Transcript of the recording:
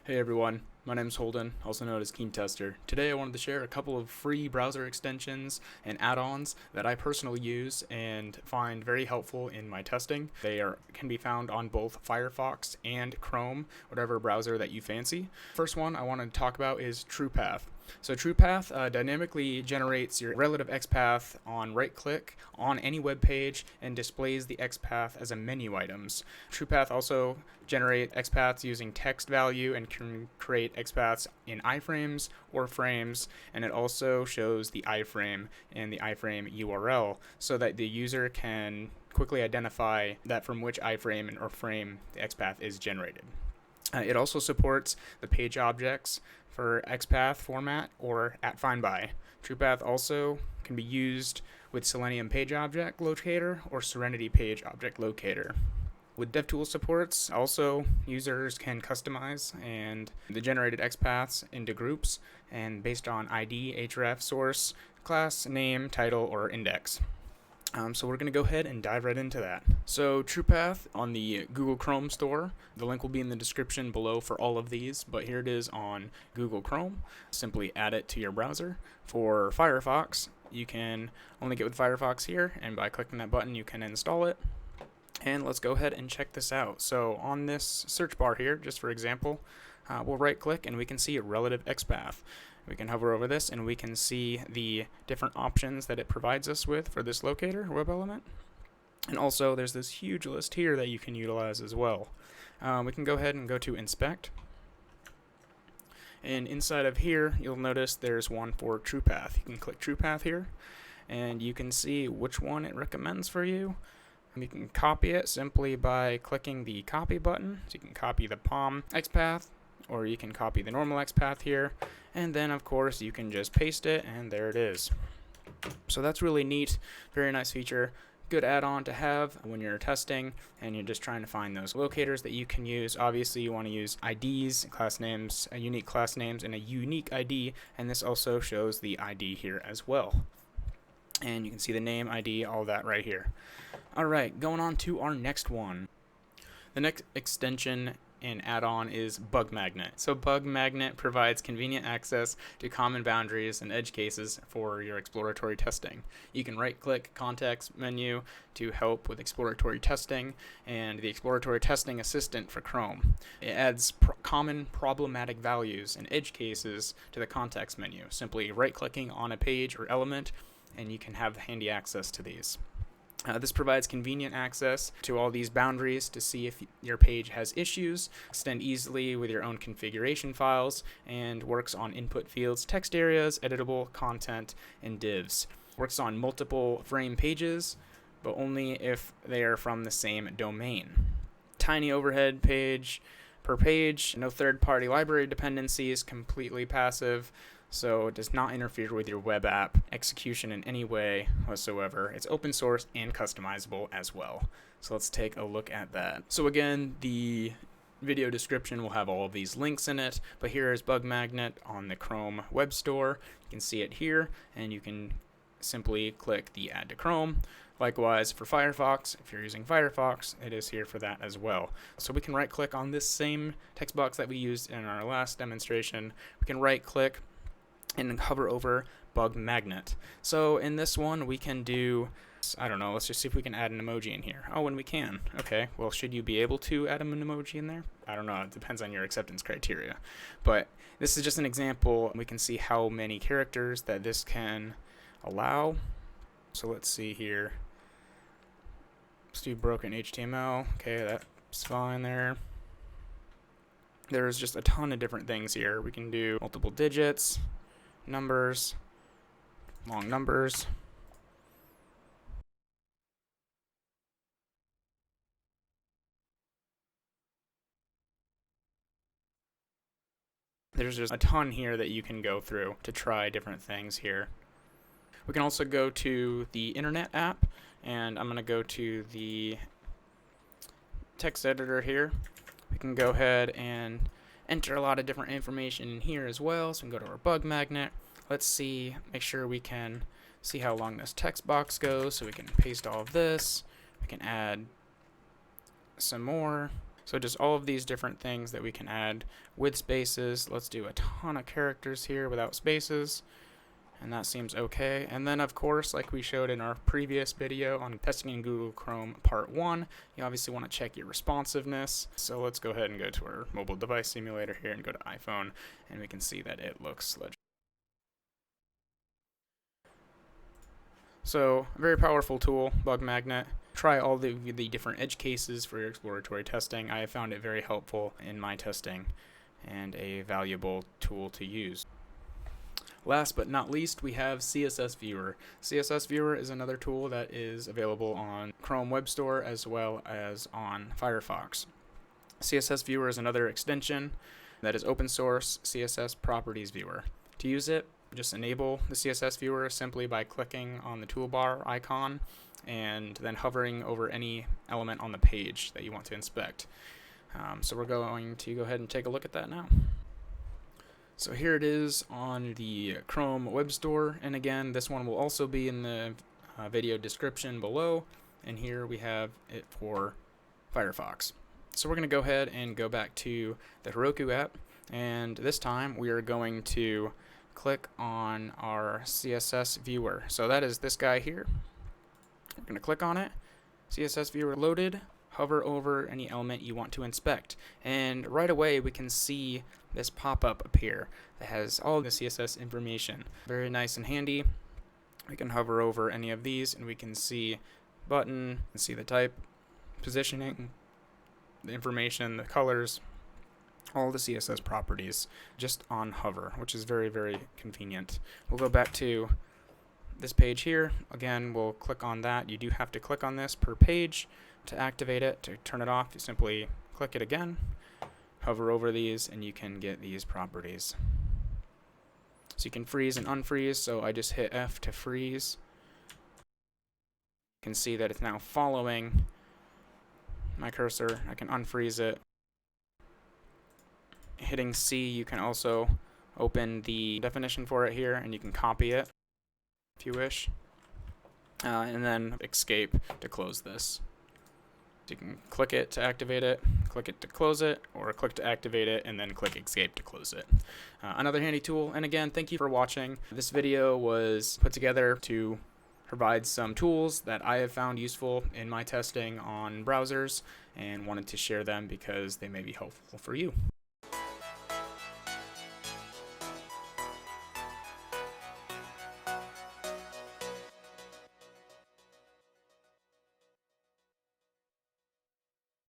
Hey everyone, my name is Holden, also known as Keen Tester. Today I wanted to share a couple of free browser extensions and add-ons that I personally use and find very helpful in my testing. They can be found on both Firefox and Chrome, whatever browser that you fancy. First one I want to talk about is TruePath. So TruePath dynamically generates your relative XPath on right-click on any web page and displays the XPath as a menu items. TruePath also generates XPaths using text value and can create XPaths in iframes or frames, and it also shows the iframe and the iframe URL so that the user can quickly identify that from which iframe or frame the XPath is generated. It also supports the page objects for XPath format or at find by. TruePath also can be used with Selenium Page Object Locator or Serenity Page Object Locator. With DevTool supports, also users can customize and the generated XPaths into groups and based on ID, href, source, class, name, title, or index. So we're going to go ahead and dive right into that. So TruePath on the Google Chrome store. The link will be in the description below for all of these, but here it is on Google Chrome. Simply add it to your browser. For Firefox, you can only get with Firefox here, and by clicking that button you can install it. And let's go ahead and check this out. So on this search bar here, just for example, we'll right click and we can see a relative XPath. We can hover over this and we can see the different options that it provides us with for this locator web element. And also there's this huge list here that you can utilize as well. We can go ahead and go to inspect. And inside of here you'll notice there's one for TruePath. You can click TruePath here and you can see which one it recommends for you. You can copy it simply by clicking the copy button. So you can copy the POM XPath, or you can copy the normal XPath here, and then of course you can just paste it and there it is. So that's really neat, very nice feature, good add-on to have when you're testing and you're just trying to find those locators that you can use. Obviously you want to use IDs, class names, unique class names, and a unique ID, and this also shows the ID here as well. And you can see the name, ID, all that right here. Alright, going on to our next one. The next extension and add-on is Bug Magnet. So Bug Magnet provides convenient access to common boundaries and edge cases for your exploratory testing. You can right-click context menu to help with exploratory testing and the exploratory testing assistant for Chrome. It adds common problematic values and edge cases to the context menu. Simply right-clicking on a page or element and you can have handy access to these. This provides convenient access to all these boundaries to see if your page has issues, extend easily with your own configuration files, and works on input fields, text areas, editable content, and divs. Works on multiple frame pages, but only if they are from the same domain. Tiny overhead page per page, no third-party library dependencies, completely passive. So it does not interfere with your web app execution in any way whatsoever. It's open source and customizable as well. So let's take a look at that. So again, the video description will have all of these links in it, but here is Bug Magnet on the Chrome web store. You can see it here, and you can simply click the Add to Chrome. Likewise for Firefox, if you're using Firefox, it is here for that as well. So we can right click on this same text box that we used in our last demonstration. We can right click and hover over Bug Magnet. So in this one we can do, I don't know, let's just see if we can add an emoji in here. Oh, and we can. Okay, well, should you be able to add an emoji in there? I don't know, it depends on your acceptance criteria. But this is just an example. We can see how many characters that this can allow. So let's see here. Let's do broken HTML. Okay, that's fine there. There's just a ton of different things here. We can do multiple digits, numbers, long numbers. There's just a ton here that you can go through to try different things here. We can also go to the Internet app, and I'm going to go to the text editor here. We can go ahead and enter a lot of different information in here as well. So we can go to our Bug Magnet. Let's see, make sure we can see how long this text box goes. So we can paste all of this. We can add some more. So just all of these different things that we can add with spaces. Let's do a ton of characters here without spaces. And that seems okay. And then of course, like we showed in our previous video on testing in Google Chrome part 1, you obviously want to check your responsiveness. So let's go ahead and go to our mobile device simulator here and go to iPhone, and we can see that it looks legit. So a very powerful tool, Bug Magnet. Try all the different edge cases for your exploratory testing. I have found it very helpful in my testing and a valuable tool to use. Last but not least, we have CSS Viewer. CSS Viewer is another tool that is available on Chrome Web Store as well as on Firefox. CSS Viewer is another extension that is open source CSS Properties Viewer. To use it, just enable the CSS Viewer simply by clicking on the toolbar icon and then hovering over any element on the page that you want to inspect. So we're going to go ahead and take a look at that now. So here it is on the Chrome Web Store, and again, this one will also be in the video description below, and here we have it for Firefox. So we're going to go ahead and go back to the Heroku app, and this time we are going to click on our CSS Viewer. So that is this guy here. We're going to click on it. CSS Viewer loaded. Hover over any element you want to inspect, and right away we can see this pop-up appear that has all the CSS information. Very nice and handy. We can hover over any of these and we can see button, see the type, positioning, the information, the colors, all the CSS properties just on hover, which is very, very convenient. We'll go back to this page here. Again, we'll click on that. You do have to click on this per page to activate it. To turn it off, you simply click it again, hover over these, and you can get these properties. So you can freeze and unfreeze, so I just hit F to freeze. You can see that it's now following my cursor. I can unfreeze it. Hitting C, you can also open the definition for it here, and you can copy it if you wish, and then escape to close this. So you can click it to activate it, click it to close it, or click to activate it and then click escape to close it. Another handy tool. And again, thank you for watching. This video was put together to provide some tools that I have found useful in my testing on browsers and wanted to share them because they may be helpful for you.